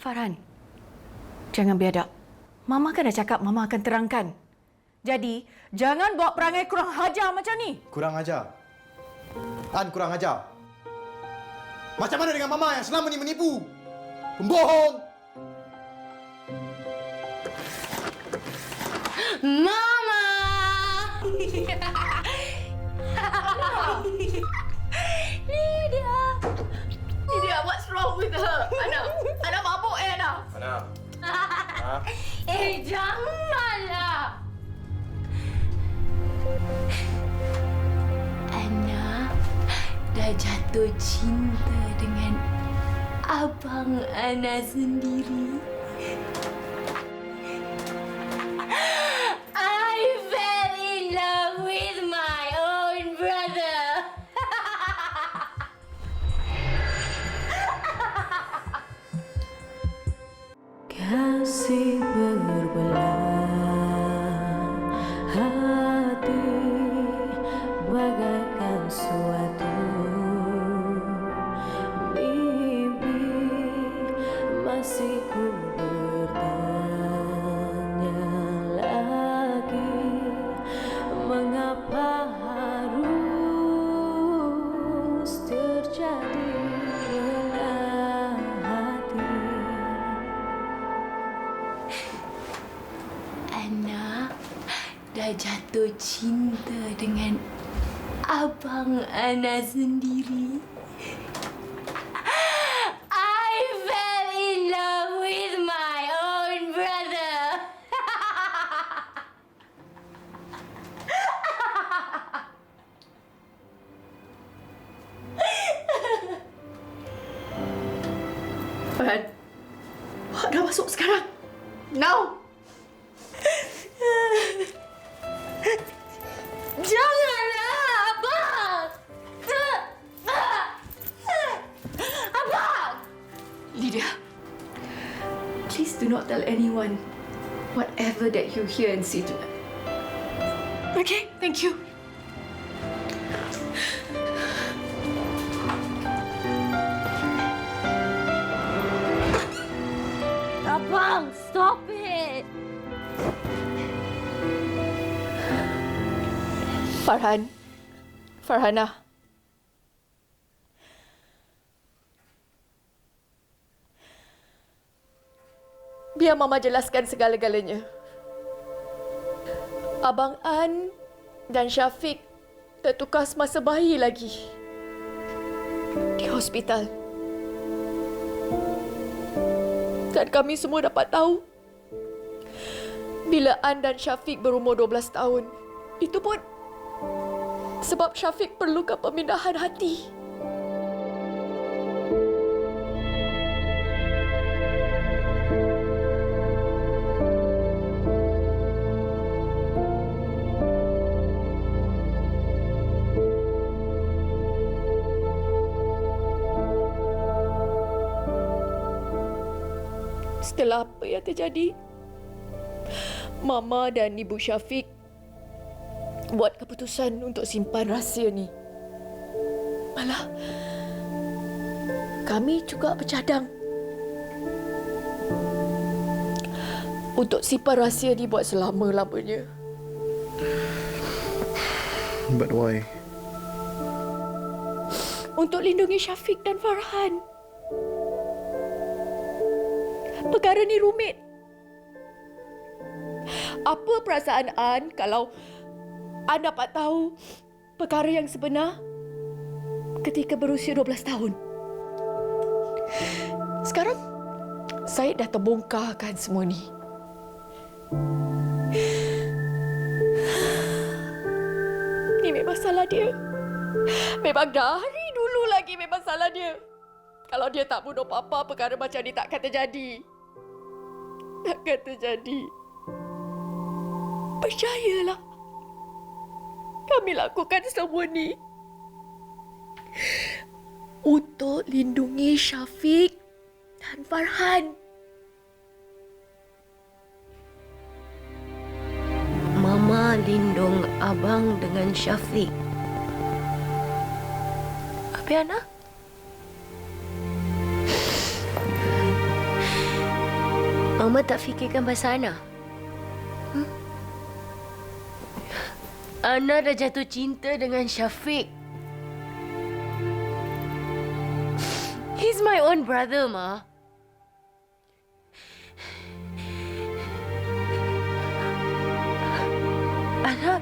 Farhan, jangan biadab. Mama kan dah cakap Mama akan terangkan. Jadi, jangan buat perangai kurang ajar macam ni. Kurang ajar? An kurang ajar? Macam mana dengan Mama yang selama ni menipu? Pembohong! Mama! Lydia, what's wrong with her? Ana mabuk Ana. Ana. Janganlah. Ana dah jatuh cinta dengan abang Ana sendiri. I fell in love with my own brother. Kasih berbelah hati bagaikan suatu mimpi. Masih ku bertanya lagi, mengapa harus terjadi belah hati. Ana dah jatuh cinta dengan abang Ana sendiri. I fell in love with my own brother. Farhan, Wak dah masuk sekarang. Now! Janganlah, abang! Abang! Lydia, please do not tell anyone whatever that you hear and see tonight. Okay, thank you. Abang, stop it! Farhana. Biar Mama jelaskan segala-galanya. Abang An dan Syafiq tertukar semasa bayi lagi. Di hospital. Dan kami semua dapat tahu bila An dan Syafiq berumur 12 tahun. Itu pun sebab Syafiq perlukan pemindahan hati. Setelah apa yang terjadi, Mama dan Ibu Syafiq buat keputusan untuk simpan rahsia ni. Malah, kami juga bercadang untuk simpan rahsia ni buat selama-lamanya. But why? Untuk lindungi Syafiq dan Farhan. Perkara ni rumit. Apa perasaan An kalau An dapat tahu perkara yang sebenar ketika berusia 12 tahun? Sekarang, Syed dah terbongkarkan semua ni. Ni memang salah dia. Memang dari dulu lagi memang salah dia. Kalau dia tak bunuh Papa, perkara macam ni takkan terjadi. Takkan terjadi. Percayalah. Kami lakukan semua ni untuk lindungi Syafiq dan Farhan. Mama lindung abang dengan Syafiq. Apa Ana? Mama tak fikirkan pasal Ana? Ana dah jatuh cinta dengan Syafiq. He's my own brother, Ma. Ana,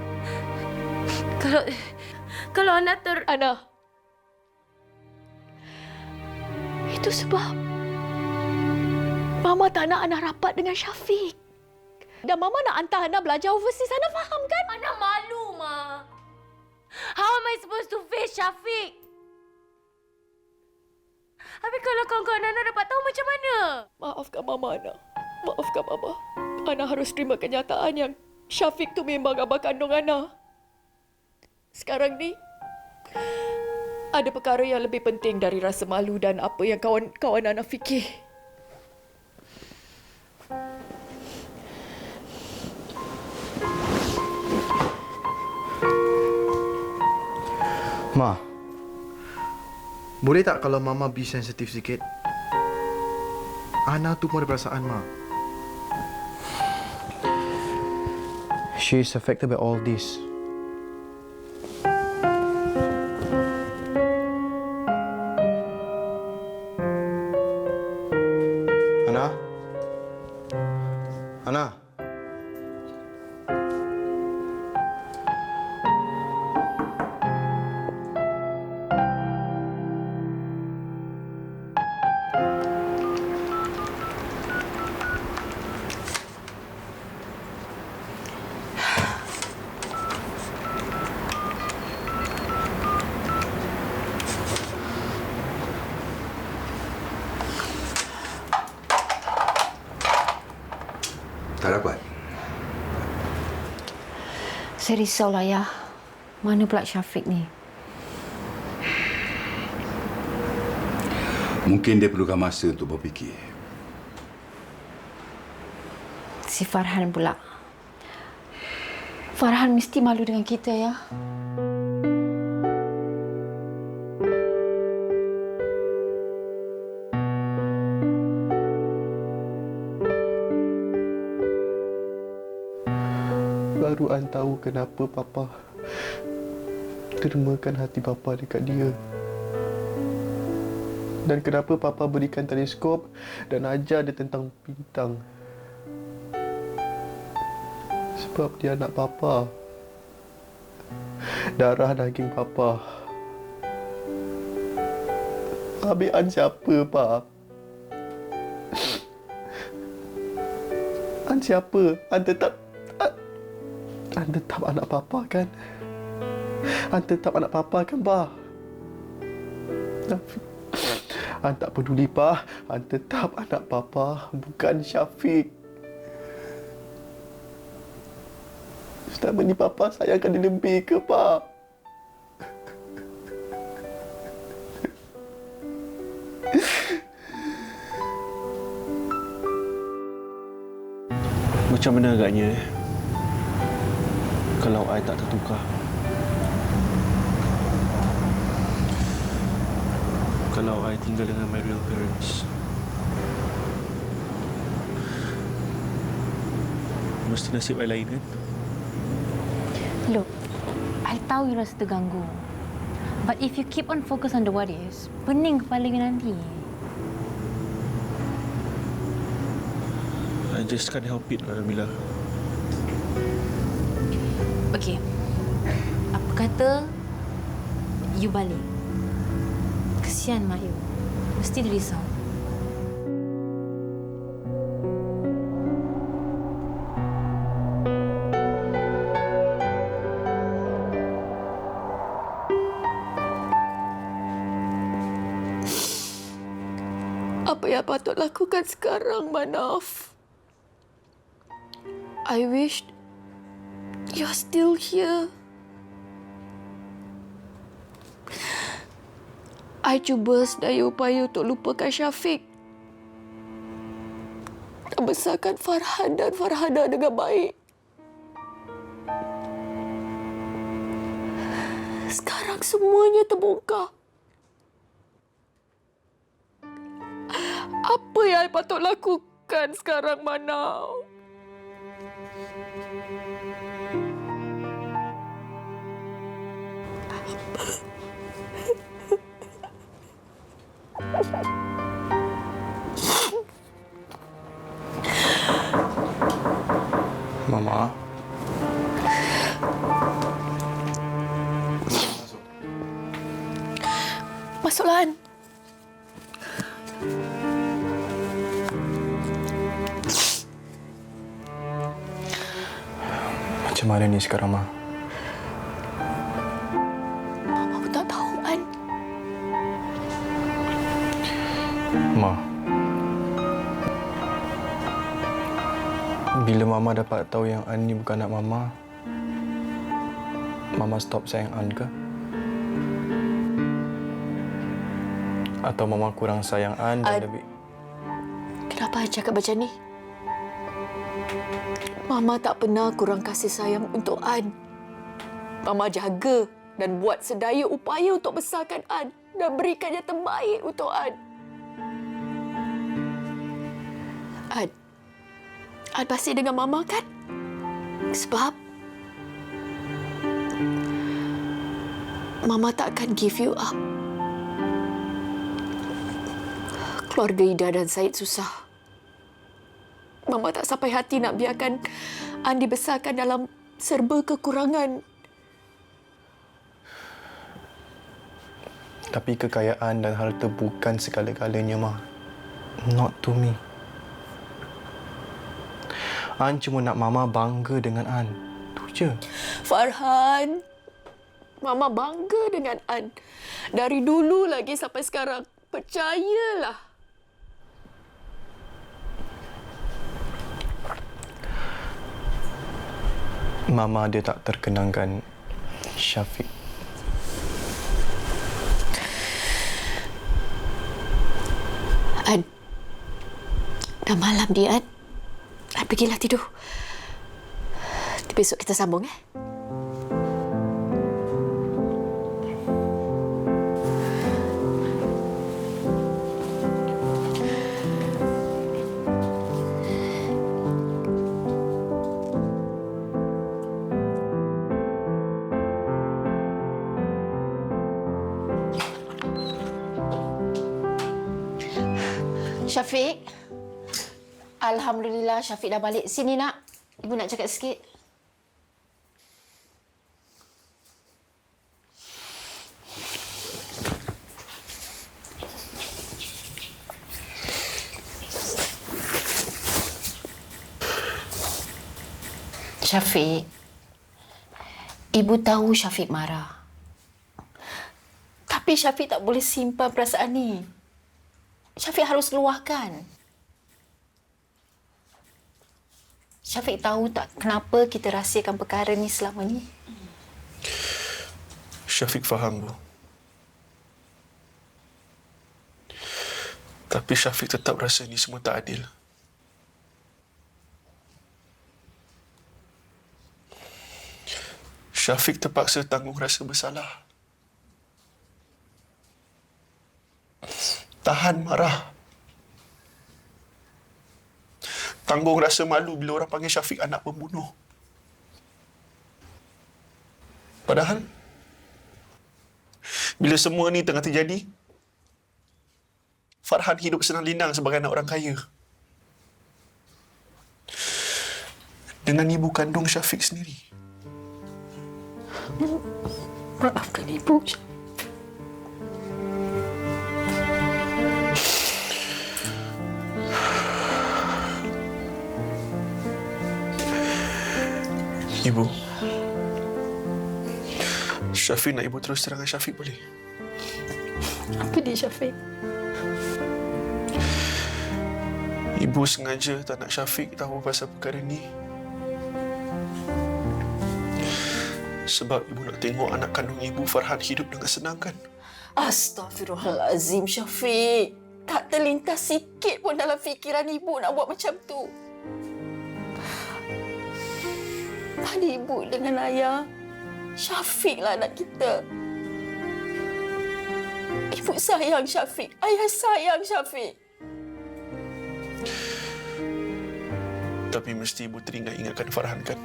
kalau Ana Ana, itu sebab Mama tak nak Ana rapat dengan Syafiq. Dan Mama nak hantar Ana belajar overseas. Ana faham kan? Ana malu, Ma. How am I supposed to face Syafiq? Habis kalau kawan-kawan Ana dapat tahu macam mana? Maafkan Mama, Ana. Maafkan Mama. Ana harus terima kenyataan yang Syafiq tu memang abang kandung Ana. Sekarang ni, ada perkara yang lebih penting dari rasa malu dan apa yang kawan-kawan Ana fikir. Ma, boleh tak kalau Mama be sensitif sikit? Ana tu pun ada perasaan, Ma. She is affected by all this. Ana? Ana? Tak dapat. Saya risau lah, Ayah. Mana pula Syafiq ni? Mungkin dia perlukan masa untuk berfikir. Si Farhan pula. Farhan mesti malu dengan kita, ya. Baru An tahu kenapa Papa termakan hati Papa dekat dia. Dan kenapa Papa berikan teleskop dan ajar dia tentang bintang. Sebab dia anak Papa. Darah daging Papa. Habis An siapa, Pak? An siapa? An tetap anak Papa kan? An tetap anak Papa kan, Pak? An tak peduli, Pak. An tetap anak Papa, bukan Syafiq. Selama ni Papa sayangkan dia lebih ke, Pak? Macam mana agaknya kalau I tak tertukar? Kalau I tinggal dengan my real parents, mesti nasib I lain kan? Look, I tahu you rasa terganggu. But if you keep on focus on the what is, pening kepala you nanti. I just can't help it, Ramila. Okey. Apa kata you balik? Kesian mak you. Mesti dia risau. Apa yang patut lakukan sekarang, Manaf? I wish you're still here. I cuba sedaya upaya untuk lupakan Syafiq dan besarkan Farhan dan Farhana dengan baik. Sekarang semuanya terbongkar. Apa yang I patut lakukan? makan sekarang, Manau. Mama. Masuklah, An. Macam mana ni sekarang, Ma? Mama pun tak tahu, An. Ma. Bila Mama dapat tahu yang An ni bukan anak Mama, Mama stop sayang An ke? Atau Mama kurang sayang An dan lebih... Kenapa An cakap macam ni? Mama tak pernah kurang kasih sayang untuk An. Mama jaga dan buat sedaya upaya untuk besarkan An dan berikan yang terbaik untuk An. An pasti dengan Mama kan? Sebab Mama tak akan give you up. Keluarga Ida dan Said susah. Mama tak sampai hati nak biarkan An dibesarkan dalam serba kekurangan. Tapi kekayaan dan harta bukan segala-galanya, Ma. Not to me. An cuma nak Mama bangga dengan An. Tu je. Farhan, Mama bangga dengan An. Dari dulu lagi sampai sekarang. Percayalah. Mama dia tak terkenangkan Syafiq. An, dah malam dia, An. An, pergilah tidur. Besok kita sambung, Syafiq. Alhamdulillah Syafiq dah balik. Sini nak. Ibu nak cakap sikit. Syafiq. Ibu tahu Syafiq marah. Tapi Syafiq tak boleh simpan perasaan ni. Syafiq harus luahkan. Syafiq tahu tak kenapa kita rahsiakan perkara ni selama ni? Syafiq faham, Bu. Tapi Syafiq tetap rasa ni semua tak adil. Syafiq terpaksa tanggung rasa bersalah. Tahan marah. Tanggung rasa malu bila orang panggil Syafiq anak pembunuh. Padahal, bila semua ni tengah terjadi, Farhan hidup senang linang sebagai anak orang kaya. Dengan ibu kandung Syafiq sendiri. Maafkan Ibu. Ibu, Syafiq nak ibu terus terang dengan Syafiq boleh? Apa dia, Syafiq? Ibu sengaja tak nak Syafiq tahu pasal perkara ni. Sebab ibu nak tengok anak kandung ibu Farhan hidup dengan senang kan? Astaghfirullahalazim, Syafiq. Tak terlintas sikit pun dalam fikiran ibu nak buat macam tu. Tadi ibu dengan ayah, Syafiq lah anak kita. Ibu sayang Syafiq. Ayah sayang Syafiq. Tapi mesti ibu teringat ingatkan Farhan kan?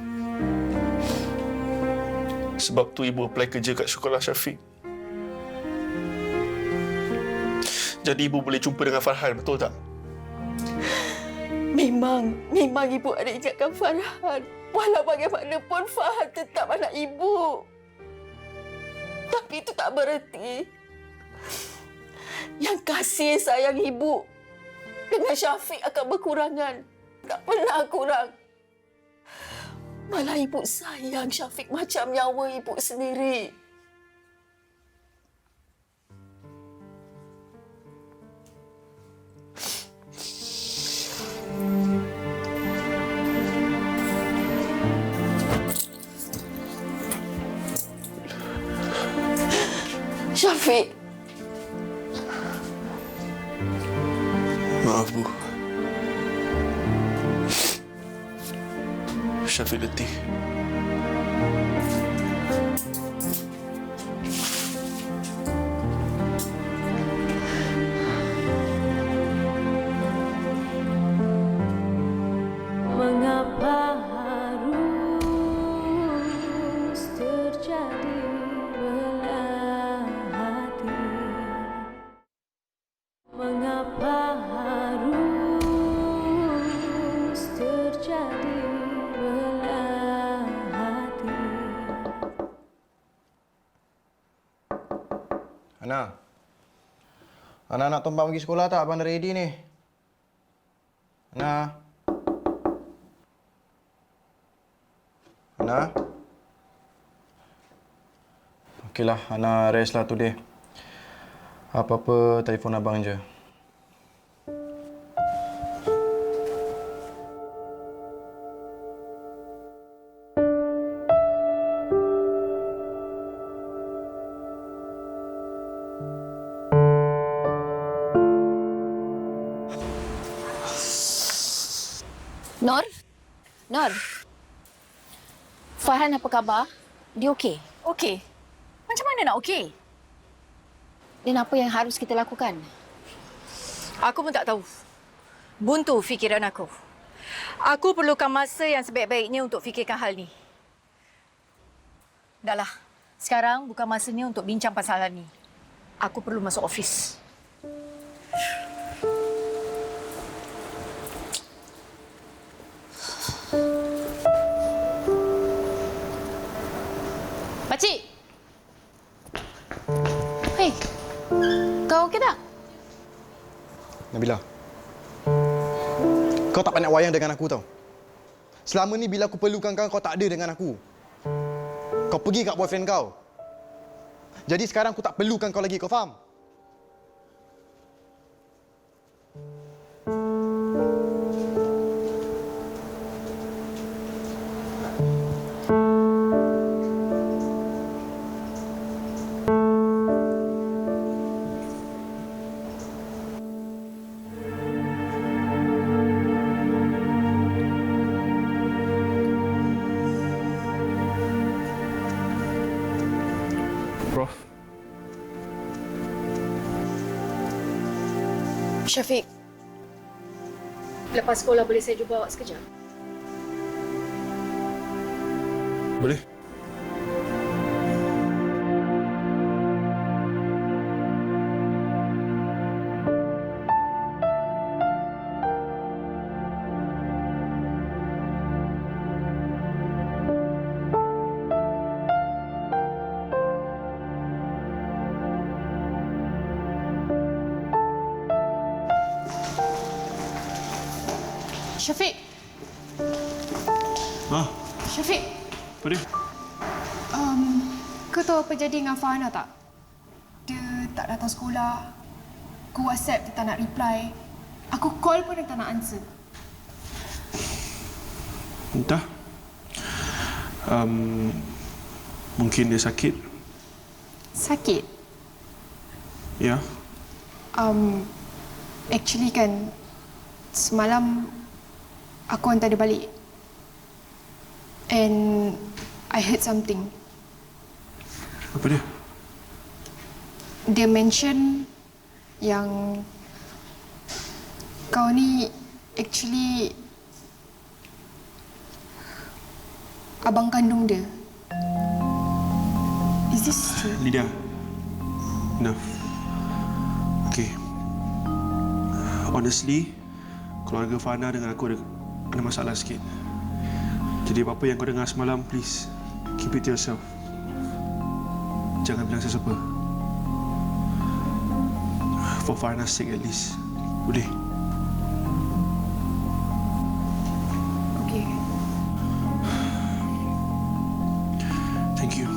Sebab tu ibu apply kerja kat sekolah Syafiq. Jadi ibu boleh jumpa dengan Farhan, betul tak? Memang ibu ada ingatkan Farhan. Walau bagaimanapun Farhan tetap anak ibu. Tapi itu tak bererti yang kasih sayang ibu dengan Syafiq akan berkurangan. Tak pernah kurang. Malah ibu sayang Syafiq macam nyawa ibu sendiri. Syafiq. Maaf, Bu. Syafiq letih. Mengapa harus terjadi belah hati? Mengapa harus terjadi belah hati? Ana nak tumpang pergi sekolah tak? Abang dah ready ni. Ana. Okeylah, Ana rest lah today. Apa-apa telefon abang je. Nor. Farhan apa khabar? Dia okey? Okey. Macam mana nak okey? Dan apa yang harus kita lakukan? Aku pun tak tahu. Buntu fikiran aku. Aku perlukan masa yang sebaik-baiknya untuk fikirkan hal ni. Dahlah. Sekarang bukan masanya untuk bincang pasal hal ni. Aku perlu masuk ofis. Pakcik! Hei, kau okey tak? Nabila. Kau tak pandai wayang dengan aku tau. Selama ni bila aku perlukan kau tak ada dengan aku. Kau pergi kat boyfriend kau. Jadi sekarang aku tak perlukan kau lagi, kau faham? Prof. Syafiq. Lepas sekolah boleh saya jumpa awak sekejap? Boleh? Syafiq. Syafiq. Apa dia? Kau tahu apa jadi dengan Farhana tak? Dia tak datang sekolah. Aku WhatsApp dia tak nak reply. Aku call pun dia tak nak answer. Entah. Mungkin dia sakit. Sakit? Ya. Actually kan, semalam aku hantar dia balik. And I heard something. Apa dia? Dia mention yang kau ni actually abang kandung dia. Is this true? Lydia. Enough. Okay. Honestly, keluarga Fana dengan aku ada masalah sikit. Jadi apa-apa yang kau dengar semalam, please keep it to yourself. Jangan bilang sesiapa. For Fana's sake at least. Boleh? Okay. Thank you.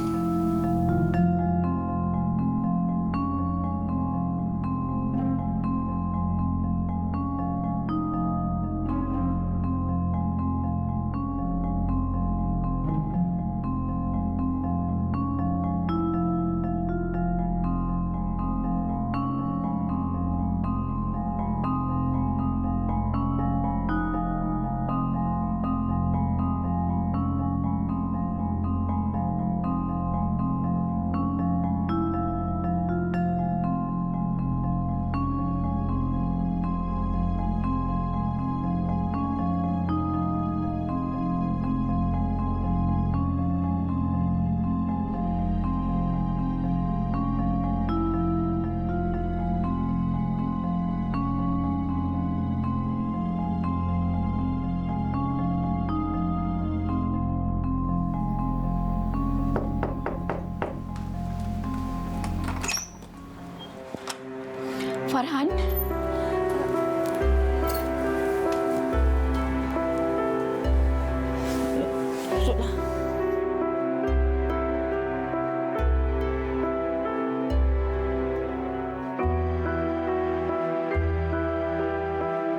Farhan? Duduklah.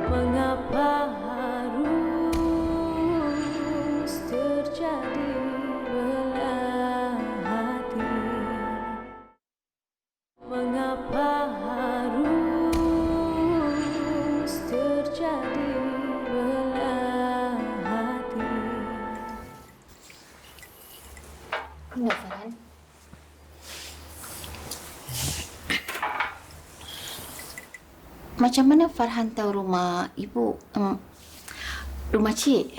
Mengapa harus terjadi belah hati? Mengapa harus terjadi belah hati? Enggak, Farhan. Macam mana Farhan tahu rumah ibu, rumah cik?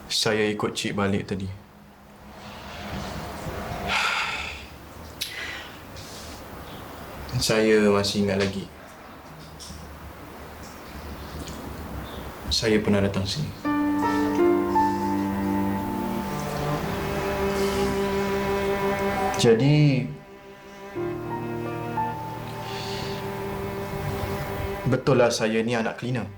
Saya ikut Cik balik tadi. Saya masih ingat lagi. Saya pernah datang sini. Jadi, betul lah saya ni anak cleaner.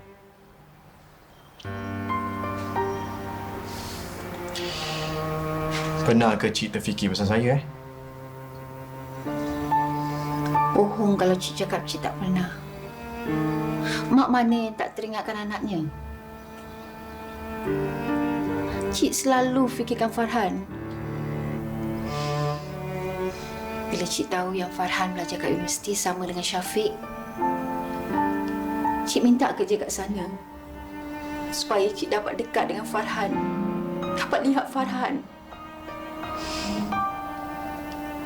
Pernah ke Cik terfikir pasal saya, Bohong kalau cik cakap cik tak pernah. Mak mana yang tak teringatkan anaknya? Cik selalu fikirkan Farhan. Bila cik tahu yang Farhan belajar kat universiti sama dengan Syafiq, cik minta kerja kat sana supaya cik dapat dekat dengan Farhan, dapat lihat Farhan.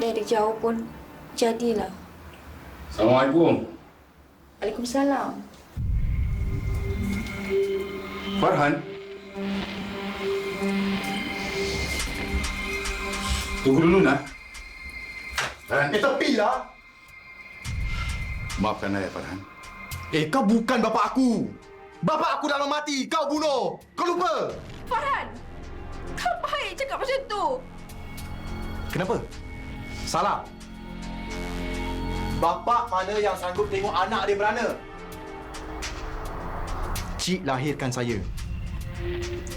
Dari jauh pun jadilah. Assalamualaikum. Waalaikumsalam. Farhan. Tunggu dulu, nak. Farhan. Tepilah! Maafkan saya, Farhan. Kau bukan bapa aku. Bapa aku dah mati. Kau bunuh. Kau lupa? Farhan! Kau baik cakap macam tu. Kenapa? Salah. Bapa mana yang sanggup tengok anak dia berana? Cik lahirkan saya.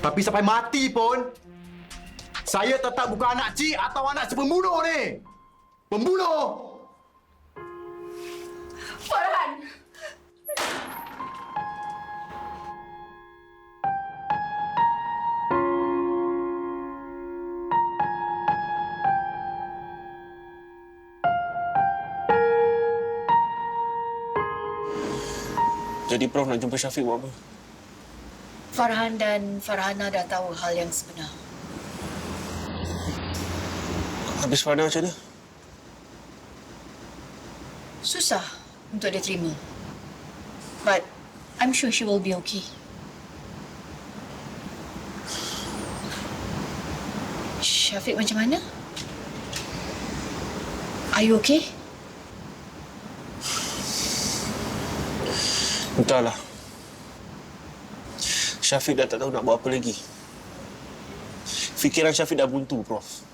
Tapi sampai mati pun, saya tetap bukan anak cik atau anak si pembunuh ni. Pembunuh! Farhan! Jadi Prof nak jumpa Syafiq buat apa? Farhan dan Farhana dah tahu hal yang sebenar. Habis Fana macam mana? Susah untuk dia terima. But I'm sure she will be okay. Syafiq macam mana? Are you okay? Entahlah. Syafiq dah tak tahu nak buat apa lagi. Fikiran Syafiq dah buntu, Prof.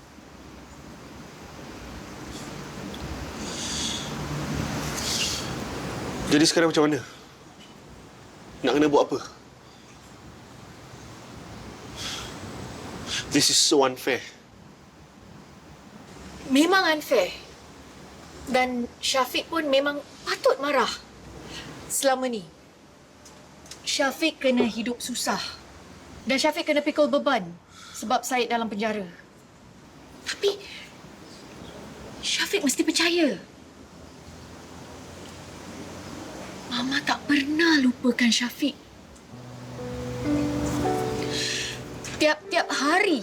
Jadi sekarang macam mana? Nak kena buat apa? This is so unfair. Memang unfair. Dan Syafiq pun memang patut marah. Selama ni, Syafiq kena hidup susah. Dan Syafiq kena pikul beban sebab Syed dalam penjara. Tapi, Syafiq mesti percaya. Mama tak pernah lupakan Syafiq. Tiap-tiap hari,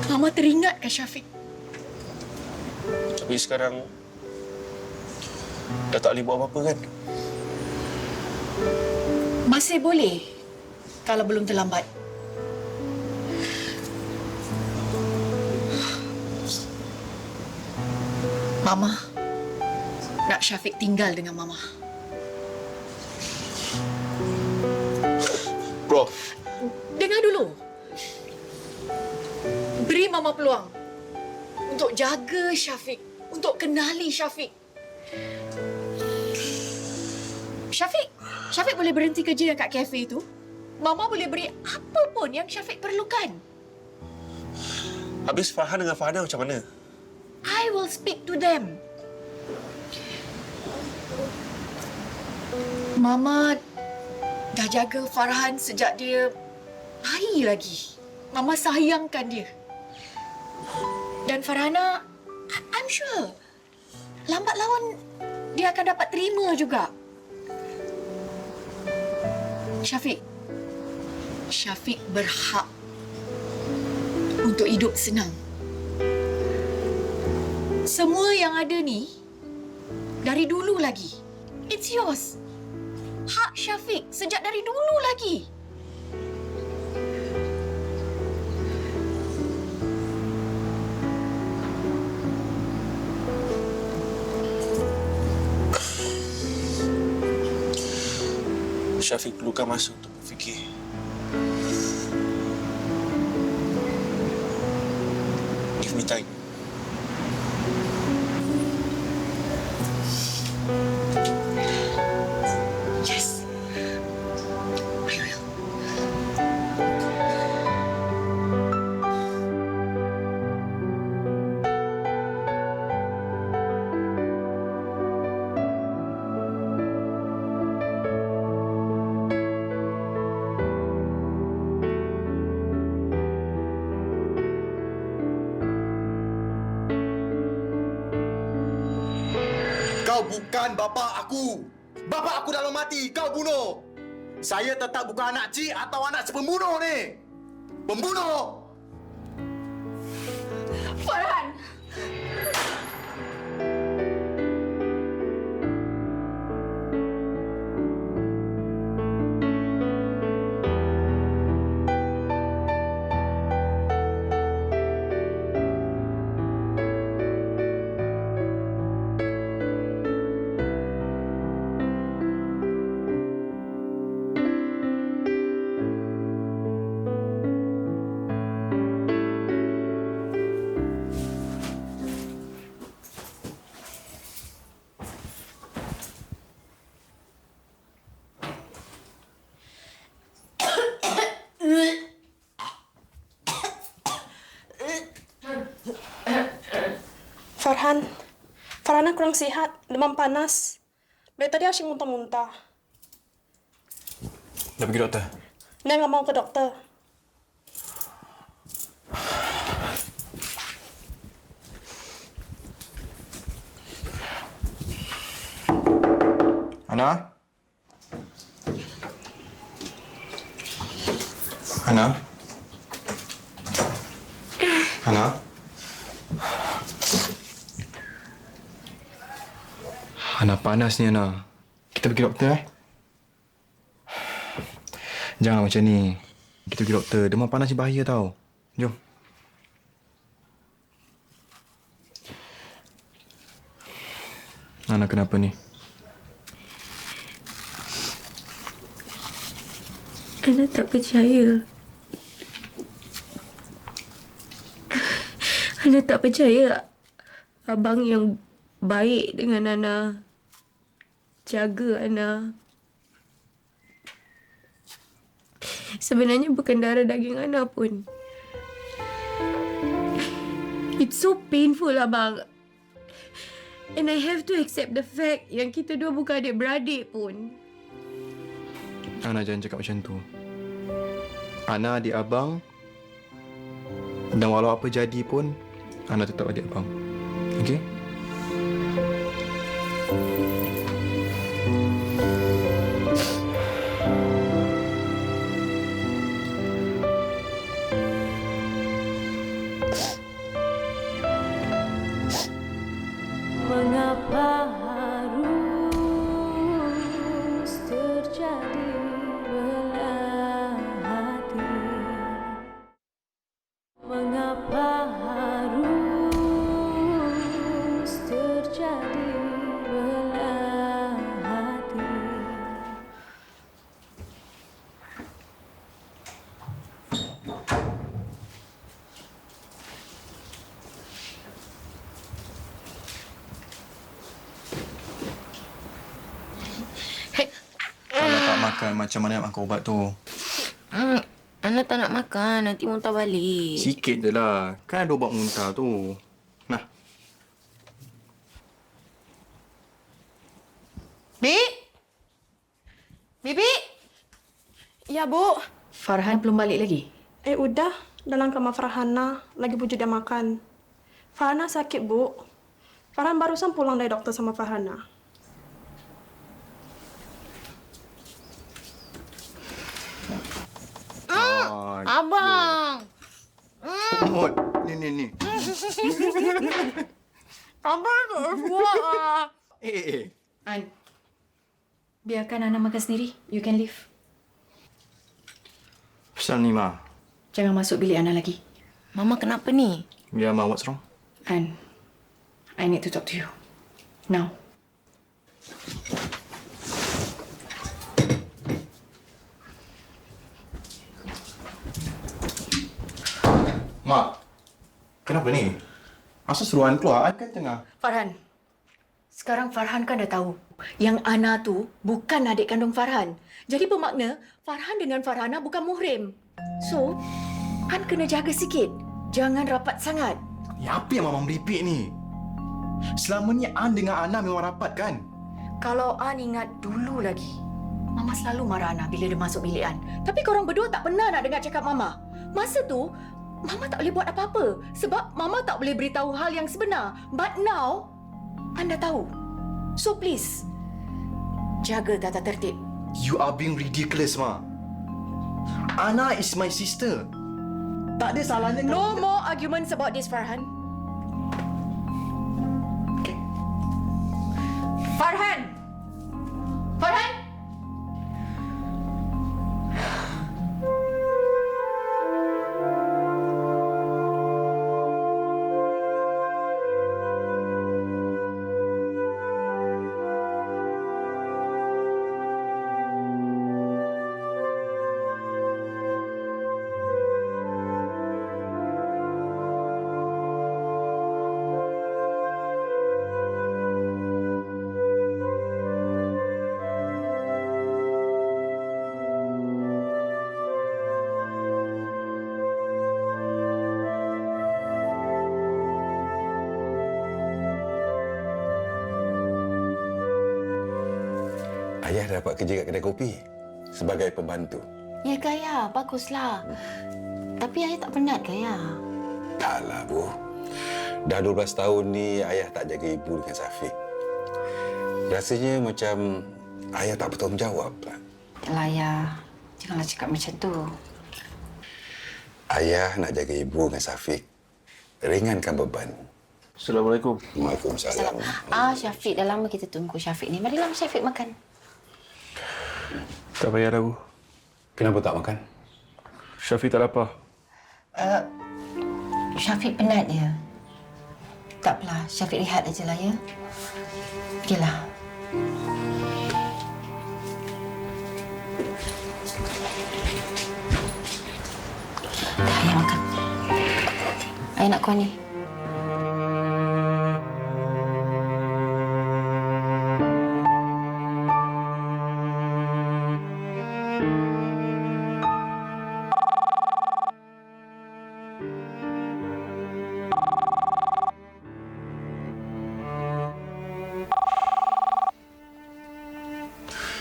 Mama teringatkan Syafiq. Tapi sekarang dah tak boleh buat apa-apa kan? Masih boleh kalau belum terlambat. Mama nak Syafiq tinggal dengan Mama. Prof, Dengar dulu. Beri Mama peluang untuk jaga Syafiq, untuk kenali Syafiq. Syafiq boleh berhenti kerja dekat kafe itu. Mama boleh beri apa pun yang Syafiq perlukan. habis Farhan dengan Farhana macam mana? I will speak to them. Mama dah jaga Farhan sejak dia bayi lagi. Mama sayangkan dia. Dan Farhana, I'm sure, lambat laun dia akan dapat terima juga. Syafiq berhak untuk hidup senang. Semua yang ada ni, dari dulu lagi, it's yours. Hak Syafiq sejak dari dulu lagi. Syafiq perlukan masa untuk berfikir. Give me time. Yes. I will. Kau bukan bapa aku. Bapa aku dah mati, kau bunuh. Saya tetap bukan anak cik atau anak si pembunuh ni. Pembunuh! Farhan! Farhana kurang sihat, demam panas. Dari tadi asyik muntah-muntah. Dah pergi doktor? Dia nggak mau ke dokter. Ana? Ana? Ana? Ana panas ni, Ana. Kita pergi doktor, Jangan macam ni. Kita pergi doktor. Demam panas ni bahaya tau. Jom. Ana kenapa ni? Ana tak percaya. Ana tak percaya abang yang baik dengan Ana, jaga Ana. Sebenarnya bukan darah daging Ana pun. It's so painful, abang. And I have to accept the fact yang kita dua bukan adik-beradik pun. Ana jangan cakap macam tu. Ana adik abang. Dan walau apa jadi pun, Ana tetap adik abang. Okey? Mengapa harus terjadi belah hati? Mengapa harus terjadi belah hati? Ana tak makan, macam mana nak makan ubat tu? Ana tak nak makan. Nanti muntah balik. Sikit je lah. Kan ada ubat muntah tu. Nah. Bik? Bibi? Ya, Bu. Farhan belum balik lagi? Udah. Dalam kamar Farhana. Lagi pujuk dia makan. Farhana sakit, Bu. Farhan barusan pulang dari doktor sama Farhana. Abang! Mut, ni. Abang tak buat lah. An, biarkan Ana makan sendiri. You can leave. Pasal ni, Ma. Jangan masuk bilik Ana lagi. Mama kenapa ni? Ya, Ma, what's wrong? An, I need to talk to you. Now. Mak, kenapa ni? Asal suruhan keluar? I kan tengah. Farhan, sekarang Farhan kan dah tahu yang Ana tu bukan adik kandung Farhan. Jadi bermakna Farhan dengan Farhana bukan muhrim. So, An kena jaga sikit. Jangan rapat sangat. Ya, apa yang Mama meripik ni? Selama ni An dengan Ana memang rapat kan? Kalau An ingat dulu lagi, Mama selalu marah Ana bila dia masuk bilik An. Tapi korang berdua tak pernah nak dengar cakap Mama. Masa tu, Mama tak boleh buat apa-apa sebab Mama tak boleh beritahu hal yang sebenar. But now, anda tahu. So please, jaga tata tertib. You are being ridiculous, Ma. Ana is my sister. Tak ada salahnya No more arguments about this, Farhan. Okay. Farhan! Farhan! Ayah dapat kerja kat kedai kopi sebagai pembantu. Ya ke Ayah? Baguslah. Tapi Ayah tak penat ke Ayah? Taklah, Bu. Dah 12 tahun ni ayah tak jaga ibu dengan Safiq. Rasanya macam ayah tak bertanggungjawab pula. Taklah Ayah. Janganlah cakap macam tu. Ayah nak jaga ibu dengan Safiq. Ringankan beban. Assalamualaikum. Waalaikumsalam. Syafiq. Dah lama kita tunggu Syafiq ni. Marilah Syafiq makan. Tak payah dah, Bu. Kenapa tak makan? Syafiq tak lapar. Syafiq penat dia. Tak apalah, Syafiq rehat aja lah ya. Pergilah. Dah, ayah makan. Ayah nak kuah ni.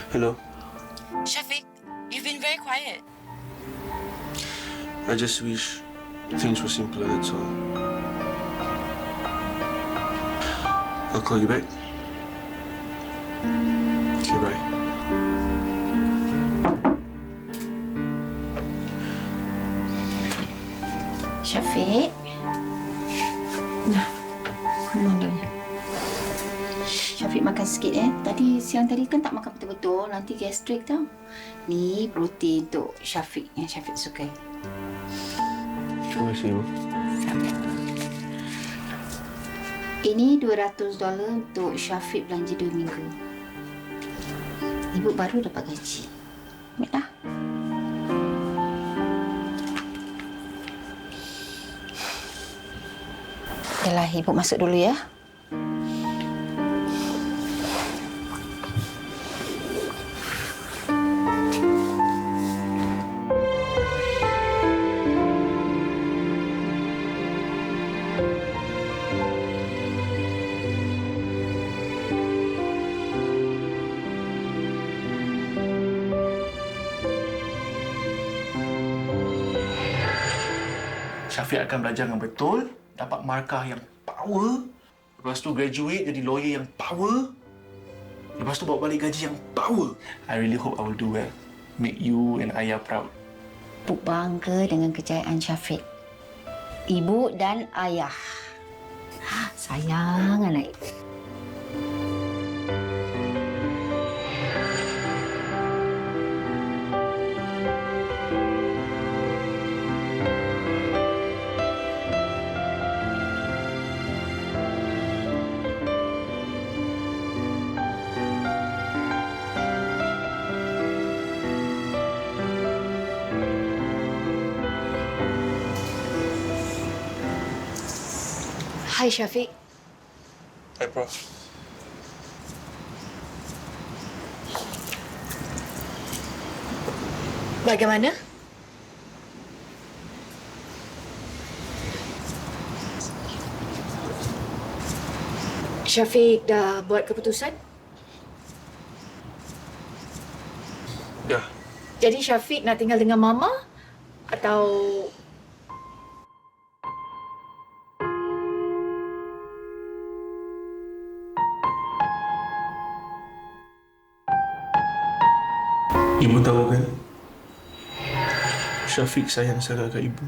Hello. Syafiq, you've been very quiet. I just wish things were simpler, that's all. I'll call you back. Okay, bye. Syafiq. Nah, minum dulu. Syafiq makan sikit siang tadi kan tak makan betul-betul, nanti gastrik tau. Ni protein untuk Syafiq yang Syafiq sukai. Terima kasih, Ibu. Ini $200 untuk Syafiq belanja 2 minggu. Ibu baru dapat gaji. Ambil lah. Yalah, Ibu masuk dulu ya. Syafiq akan belajar dengan betul, dapat markah yang power. Lepas tu graduate jadi lawyer yang power. Lepas tu bawa balik gaji yang power. I really hope I will do well. Make you and Ayah proud. Ibu bangga dengan kejayaan Syafiq. Ibu dan Ayah. Sayang anak ibu. Hai Syafiq. Hai, Prof. Bagaimana? Syafiq dah buat keputusan? Dah. Jadi Syafiq nak tinggal dengan Mama atau Ibu tahu kan? Syafiq sayang sangat kat Ibu.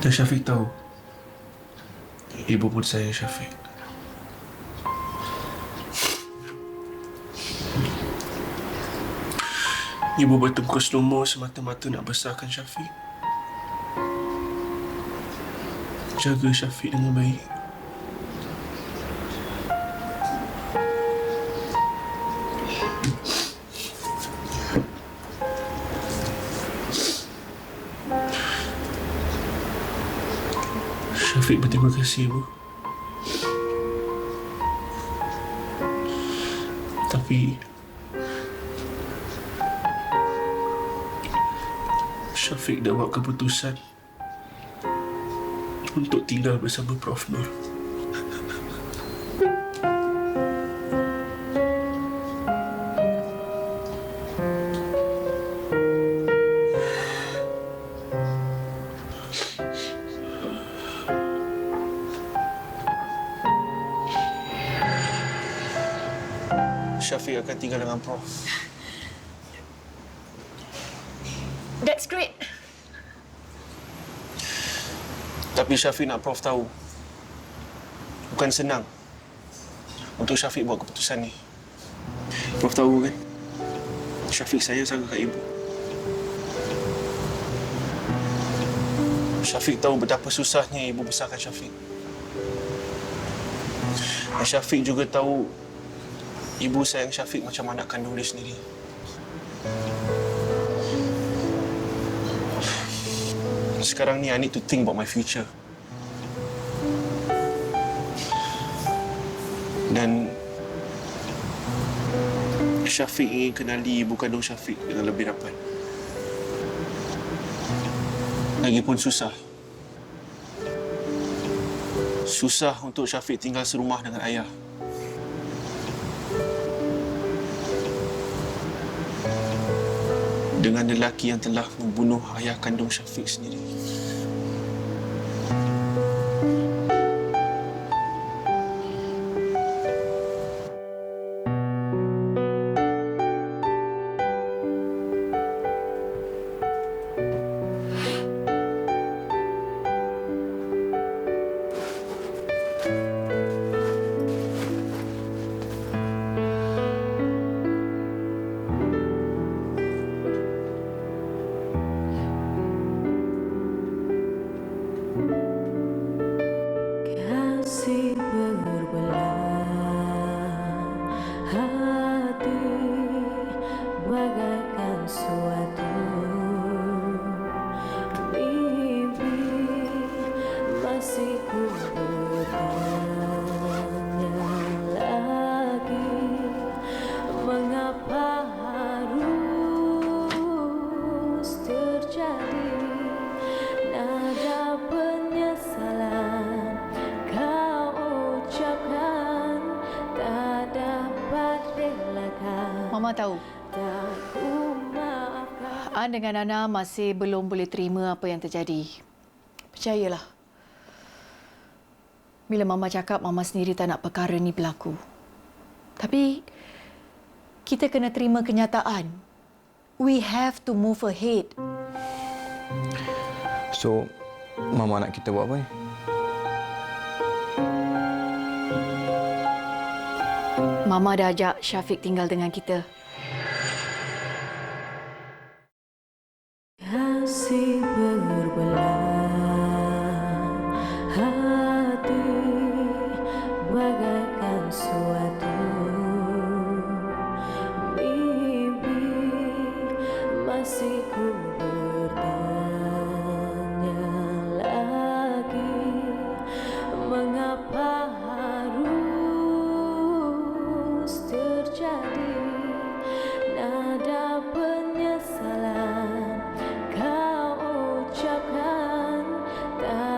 Dan Syafiq tahu, Ibu pun sayang Syafiq. Ibu bertengkus lumus semata-mata nak besarkan Syafiq. Jaga Syafiq dengan baik. Syafiq berterima kasih, Ibu. Tapi Syafiq dah buat keputusan untuk tinggal bersama Prof. Nur. Syafiq akan tinggal dengan Prof. That's great. Tapi Syafiq nak Prof tahu, bukan senang untuk Syafiq buat keputusan ni. Prof tahu kan, Syafiq sayang sangat kat Ibu. Syafiq tahu betapa susahnya ibu besarkan Syafiq. Dan Syafiq juga tahu ibu sayang Syafiq macam anak kandung dia sendiri. Sekarang ni I need to think about my future. Dan Syafiq ingin kenali ibu kandung Syafiq dengan lebih rapat. Lagipun susah. Susah untuk Syafiq tinggal serumah dengan ayah. Dengan lelaki yang telah membunuh ayah kandung Syafiq sendiri. Kasih berbelah hati bagaikan suatu mimpi, masih ku bertanya lagi mengapa harus terjadi nada penyesalan kau ucapkan tak dapat relakan. Mama tahu, Tak ku maafkan. An dengan Nana masih belum boleh terima apa yang terjadi. Percayalah. Bila Mama cakap, Mama sendiri tak nak perkara ni berlaku. Tapi, kita kena terima kenyataan. We have to move ahead. So, Mama nak kita buat apa ni? Mama dah ajak Syafiq tinggal dengan kita. Kasih berbelah hati bagaikan suatu mimpi, masih ku bertanya lagi mengapa harus terjadi nada penyesalan kau ucapkan tak